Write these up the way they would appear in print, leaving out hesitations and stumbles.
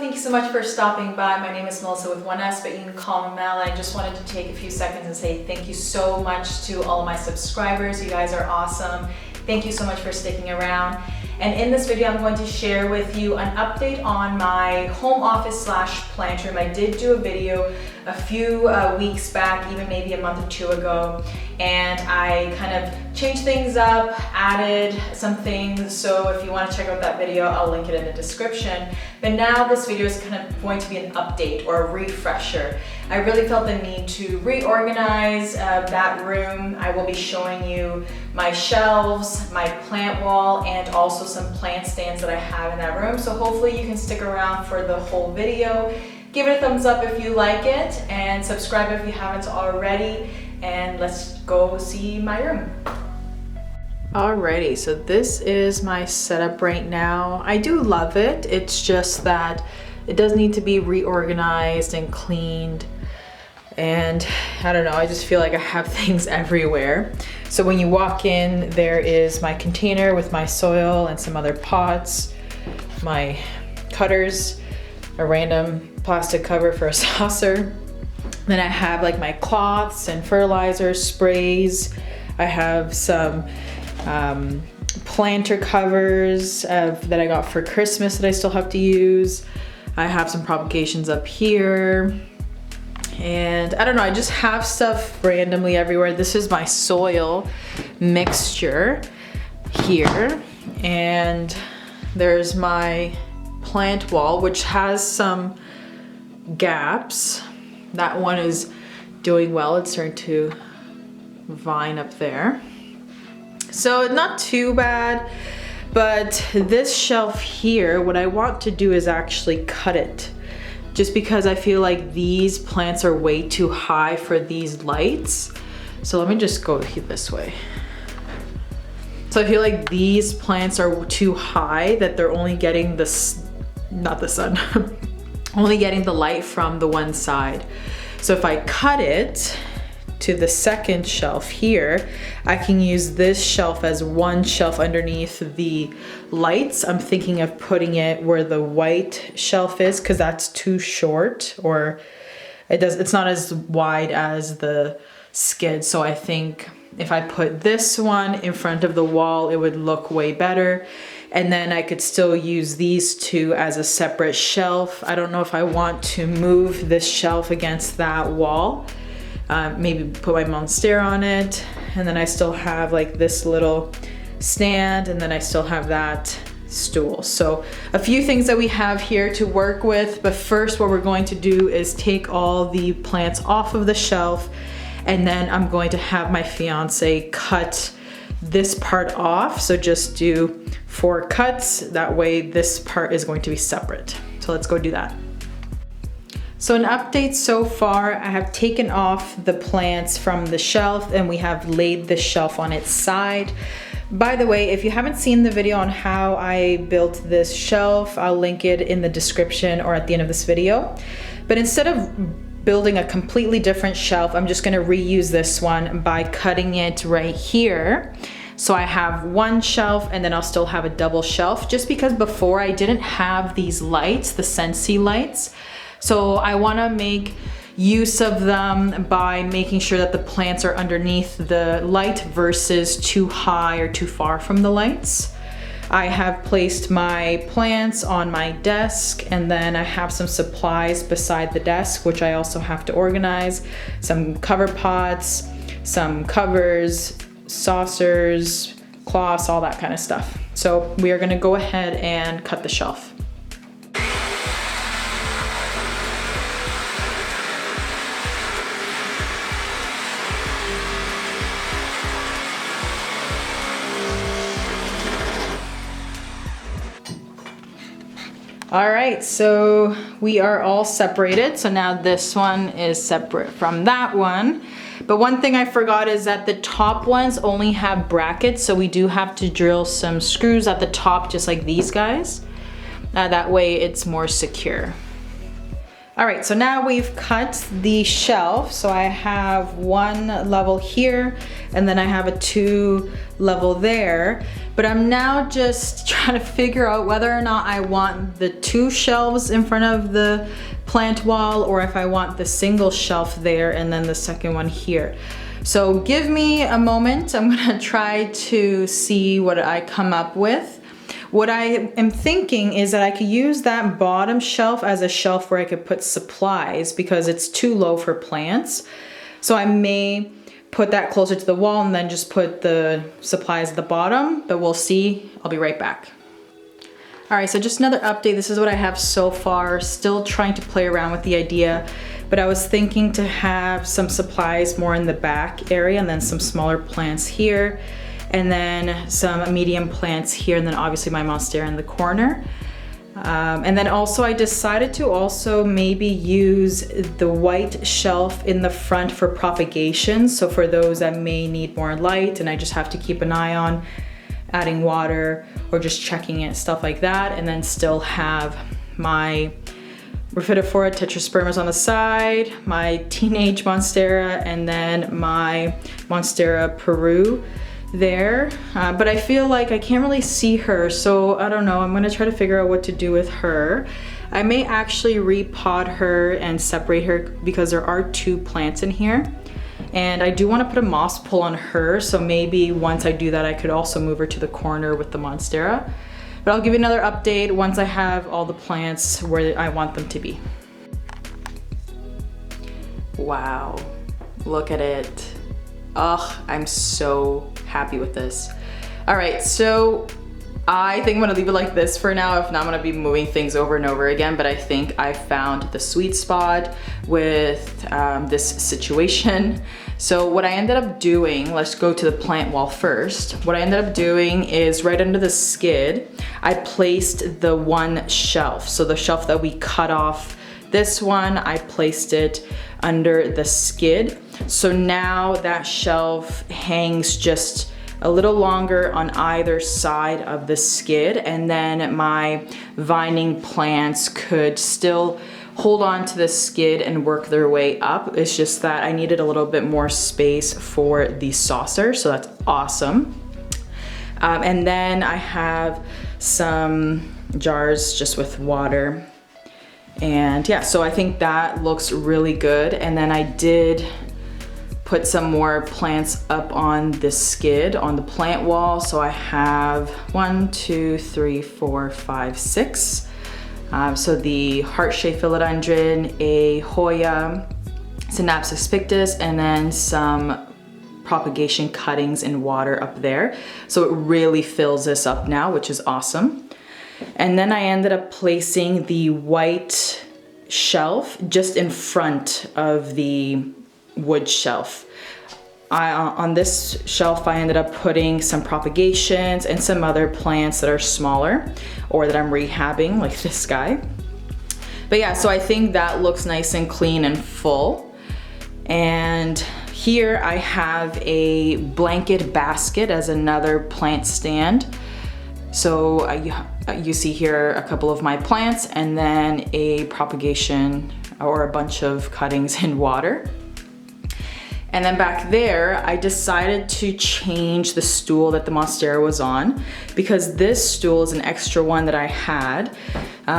thank you so much for stopping by. My name is Melissa with 1S, but you can call me Mel. I just wanted to take a few seconds and say thank you so much to all of my subscribers. You guys are awesome. Thank you so much for sticking around. And in this video, I'm going to share with you an update on my home office / plant room. I did do a video a few weeks back, even maybe a month or two ago, and I kind of changed things up, added some things. So if you want to check out that video, I'll link it in the description. But now this video is kind of going to be an update or a refresher. I really felt the need to reorganize that room. I will be showing you my shelves, my plant wall, and also some plant stands that I have in that room. So hopefully you can stick around for the whole video. Give it a thumbs up if you like it, and subscribe if you haven't already, and let's go see my room. Alrighty, so this is my setup right now. I do love it. It's just that it does need to be reorganized and cleaned. And I don't know, I just feel like I have things everywhere. So when you walk in, there is my container with my soil and some other pots, my cutters, a random plastic cover for a saucer. Then I have like my cloths and fertilizer sprays. I have some planter covers that I got for Christmas that I still have to use. I have some propagations up here. And I don't know, I just have stuff randomly everywhere. This is my soil mixture here. And there's my plant wall, which has some gaps. That one is doing well. It's starting to vine up there. So not too bad, but this shelf here, what I want to do is actually cut it, just because I feel like these plants are way too high for these lights. So let me just go this way. So I feel like these plants are too high, that they're only getting this, not the sun, only getting the light from the one side. So if I cut it to the second shelf here, I can use this shelf as one shelf underneath the lights. I'm thinking of putting it where the white shelf is, because that's too short, or it's not as wide as the skid. So I think if I put this one in front of the wall, it would look way better. And then I could still use these two as a separate shelf. I don't know if I want to move this shelf against that wall. Maybe put my monstera on it. And then I still have like this little stand, and then I still have that stool. So a few things that we have here to work with. But first, what we're going to do is take all the plants off of the shelf. And then I'm going to have my fiance cut this part off. So just do 4 cuts. That way this part is going to be separate. So let's go do that. So an update so far, I have taken off the plants from the shelf, and we have laid the shelf on its side. By the way, if you haven't seen the video on how I built this shelf, I'll link it in the description or at the end of this video. But instead of building a completely different shelf, I'm just gonna reuse this one by cutting it right here. So I have one shelf, and then I'll still have a double shelf, just because before I didn't have these lights, the Sensi lights. So I wanna make use of them by making sure that the plants are underneath the light versus too high or too far from the lights. I have placed my plants on my desk, and then I have some supplies beside the desk, which I also have to organize. Some cover pots, some covers, saucers, cloths, all that kind of stuff. So we are gonna go ahead and cut the shelf. All right, so we are all separated. So now this one is separate from that one. But one thing I forgot is that the top ones only have brackets. So we do have to drill some screws at the top, just like these guys. That way it's more secure. All right, so now we've cut the shelf. So I have one level here and then I have a 2 level there. But I'm now just trying to figure out whether or not I want the 2 shelves in front of the plant wall or if I want the single shelf there and then the second one here. So give me a moment. I'm gonna try to see what I come up with. What I am thinking is that I could use that bottom shelf as a shelf where I could put supplies because it's too low for plants. So I may put that closer to the wall and then just put the supplies at the bottom, but we'll see. I'll be right back. All right, so just another update. This is what I have so far. Still trying to play around with the idea, but I was thinking to have some supplies more in the back area and then some smaller plants here, and then some medium plants here, and then obviously my monstera in the corner. And then also I decided to also maybe use the white shelf in the front for propagation. So for those that may need more light and I just have to keep an eye on adding water or just checking it, stuff like that. And then still have my Rhaphidophora tetraspermas on the side, my teenage monstera, and then my monstera Peru there. But I feel like I can't really see her, so I don't know. I'm gonna try to figure out what to do with her. I may actually repot her and separate her because there are 2 plants in here. And I do want to put a moss pole on her, so maybe once I do that I could also move her to the corner with the monstera. But I'll give you another update once I have all the plants where I want them to be. Wow, look at it. Ugh, I'm so happy with this. All right, so I think I'm gonna leave it like this for now. If not, I'm gonna be moving things over and over again, but I think I found the sweet spot with this situation. So what I ended up doing, let's go to the plant wall first. What I ended up doing is right under the skid, I placed the one shelf. So the shelf that we cut off, this one, I placed it under the skid. So now that shelf hangs just a little longer on either side of the skid, and then my vining plants could still hold on to the skid and work their way up. It's just that I needed a little bit more space for the saucer, so that's awesome. And then I have some jars just with water. And yeah, so I think that looks really good. And then I did put some more plants up on the skid on the plant wall. So I have 1, 2, 3, 4, 5, 6. So the heart-shaped philodendron, a Hoya, Synapsis pictus, and then some propagation cuttings in water up there. So it really fills this up now, which is awesome. And then I ended up placing the white shelf just in front of the wood shelf. On this shelf, I ended up putting some propagations and some other plants that are smaller or that I'm rehabbing, like this guy. But yeah, so I think that looks nice and clean and full. And here I have a blanket basket as another plant stand. So you see here a couple of my plants and then a propagation or a bunch of cuttings in water. And then back there, I decided to change the stool that the monstera was on because this stool is an extra one that I had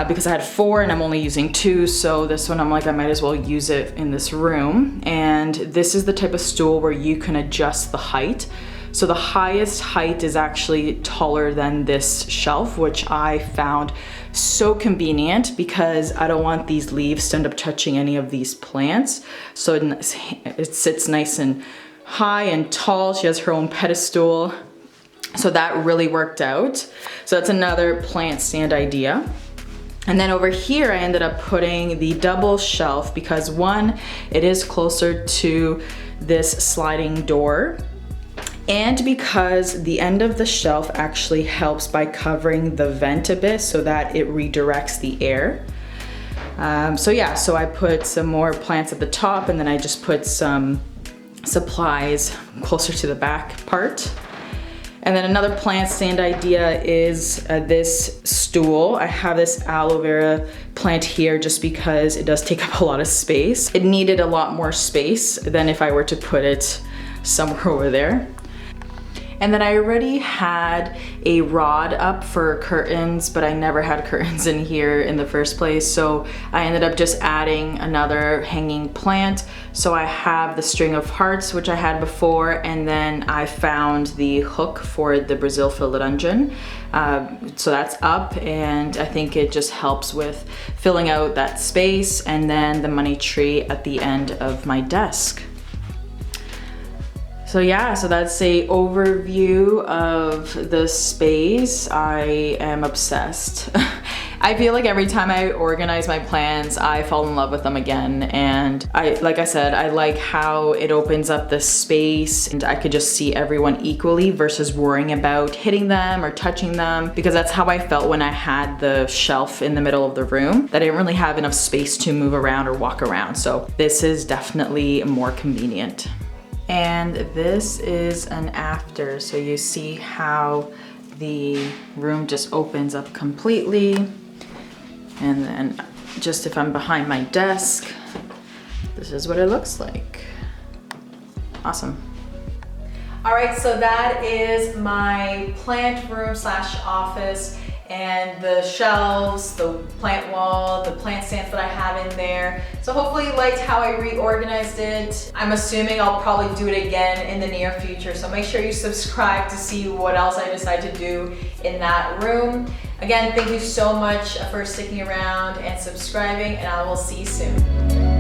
because I had 4 and I'm only using 2. So this one, I'm like, I might as well use it in this room. And this is the type of stool where you can adjust the height. So the highest height is actually taller than this shelf, which I found so convenient because I don't want these leaves to end up touching any of these plants. So it sits nice and high and tall. She has her own pedestal. So that really worked out. So that's another plant stand idea. And then over here, I ended up putting the double shelf because one, it is closer to this sliding door. And because the end of the shelf actually helps by covering the vent a bit so that it redirects the air. So yeah, so I put some more plants at the top and then I just put some supplies closer to the back part. And then another plant stand idea is this stool. I have this aloe vera plant here just because it does take up a lot of space. It needed a lot more space than if I were to put it somewhere over there. And then I already had a rod up for curtains, but I never had curtains in here in the first place. So I ended up just adding another hanging plant. So I have the string of hearts, which I had before, and then I found the hook for the Brazil philodendron. So that's up, and I think it just helps with filling out that space, and then the money tree at the end of my desk. So yeah, so that's a overview of the space. I am obsessed. I feel like every time I organize my plans, I fall in love with them again. And like I said, I like how it opens up the space and I could just see everyone equally versus worrying about hitting them or touching them, because that's how I felt when I had the shelf in the middle of the room, that I didn't really have enough space to move around or walk around. So this is definitely more convenient. And this is an after, so you see how the room just opens up completely. And then just if I'm behind my desk, this is what it looks like. Awesome. All right, so that is my plant room slash office, and the shelves, the plant wall, the plant stands that I have in there. So hopefully you liked how I reorganized it. I'm assuming I'll probably do it again in the near future. So make sure you subscribe to see what else I decide to do in that room. Again, thank you so much for sticking around and subscribing, and I will see you soon.